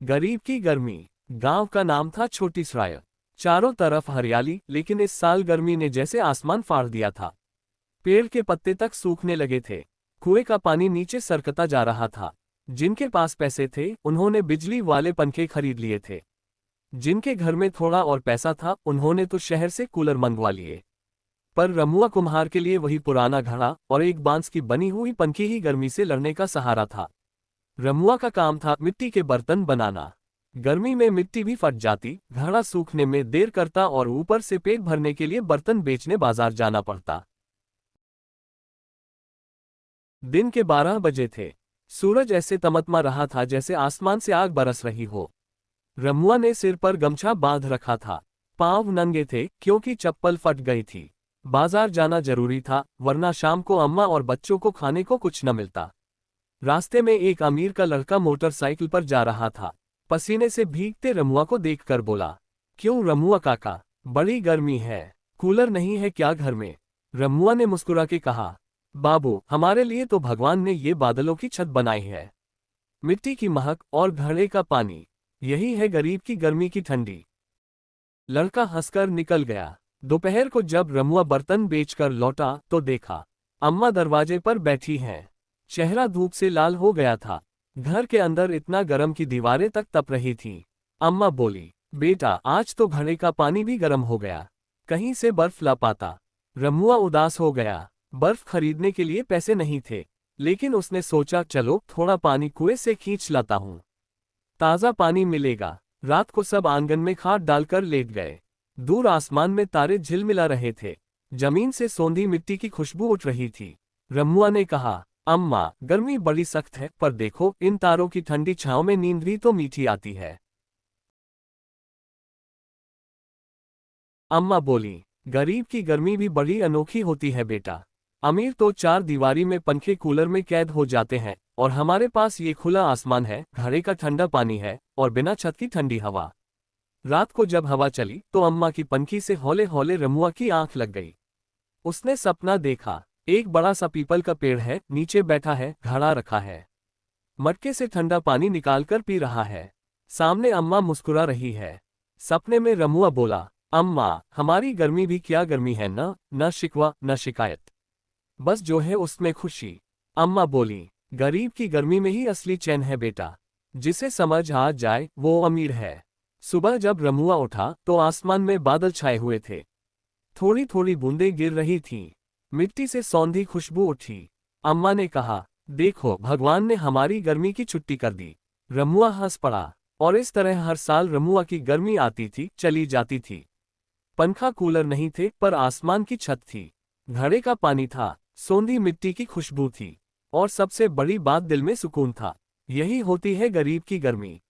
गरीब की गर्मी। गांव का नाम था छोटी सराय। चारों तरफ हरियाली, लेकिन इस साल गर्मी ने जैसे आसमान फाड़ दिया था। पेड़ के पत्ते तक सूखने लगे थे। कुएं का पानी नीचे सरकता जा रहा था। जिनके पास पैसे थे उन्होंने बिजली वाले पंखे खरीद लिए थे। जिनके घर में थोड़ा और पैसा था उन्होंने तो शहर से कूलर मंगवा लिए। पर रमुआ कुम्हार के लिए वही पुराना घड़ा और एक बांस की बनी हुई पंखी ही गर्मी से लड़ने का सहारा था। रमुआ का काम था मिट्टी के बर्तन बनाना। गर्मी में मिट्टी भी फट जाती, घड़ा सूखने में देर करता और ऊपर से पेट भरने के लिए बर्तन बेचने बाजार जाना पड़ता। दिन के 12 बजे थे। सूरज ऐसे तमतमा रहा था जैसे आसमान से आग बरस रही हो। रमुआ ने सिर पर गमछा बांध रखा था। पांव नंगे थे क्योंकि चप्पल फट गई थी। बाजार जाना जरूरी था, वरना शाम को अम्मा और बच्चों को खाने को कुछ न मिलता। रास्ते में एक अमीर का लड़का मोटरसाइकिल पर जा रहा था। पसीने से भीगते रमुआ को देखकर बोला, क्यों रमुआ काका, बड़ी गर्मी है, कूलर नहीं है क्या घर में? रमुआ ने मुस्कुरा के कहा, बाबू, हमारे लिए तो भगवान ने ये बादलों की छत बनाई है। मिट्टी की महक और घड़े का पानी, यही है गरीब की गर्मी की ठंडी। लड़का हंसकर निकल गया। दोपहर को जब रमुआ बर्तन बेचकर लौटा तो देखा अम्मा दरवाजे पर बैठी हैं। चेहरा धूप से लाल हो गया था। घर के अंदर इतना गर्म कि दीवारें तक तप रही थीं। अम्मा बोली, बेटा, आज तो घड़े का पानी भी गर्म हो गया, कहीं से बर्फ ला पाता। रमुआ उदास हो गया। बर्फ खरीदने के लिए पैसे नहीं थे, लेकिन उसने सोचा, चलो थोड़ा पानी कुएं से खींच लाता हूं, ताज़ा पानी मिलेगा। रात को सब आंगन में खाट डालकर लेट गए। दूर आसमान में तारे झिलमिला रहे थे। जमीन से सौंधी मिट्टी की खुशबू उठ रही थी। रमुआ ने कहा, अम्मा, गर्मी बड़ी सख्त है, पर देखो इन तारों की ठंडी छांव में नींद भी तो मीठी आती है। अम्मा बोली, गरीब की गर्मी भी बड़ी अनोखी होती है बेटा। अमीर तो चार दीवारी में पंखे कूलर में कैद हो जाते हैं, और हमारे पास ये खुला आसमान है, घड़े का ठंडा पानी है और बिना छत की ठंडी हवा। रात को जब हवा चली तो अम्मा की पंखी से हौले हौले रमुआ की आंख लग गई। उसने सपना देखा, एक बड़ा सा पीपल का पेड़ है, नीचे बैठा है, घड़ा रखा है, मटके से ठंडा पानी निकालकर पी रहा है। सामने अम्मा मुस्कुरा रही है। सपने में रमुआ बोला, अम्मा, हमारी गर्मी भी क्या गर्मी है ना, न शिकवा न शिकायत, बस जो है उसमें खुशी। अम्मा बोली, गरीब की गर्मी में ही असली चैन है बेटा, जिसे समझ आ जाए वो अमीर है। सुबह जब रमुआ उठा तो आसमान में बादल छाए हुए थे। थोड़ी थोड़ी बूंदें गिर रही थीं। मिट्टी से सौंधी खुशबू उठी। अम्मा ने कहा, देखो, भगवान ने हमारी गर्मी की छुट्टी कर दी। रमुआ हंस पड़ा। और इस तरह हर साल रमुआ की गर्मी आती थी, चली जाती थी। पंखा कूलर नहीं थे, पर आसमान की छत थी, घड़े का पानी था, सौंधी मिट्टी की खुशबू थी, और सबसे बड़ी बात, दिल में सुकून था। यही होती है गरीब की गर्मी।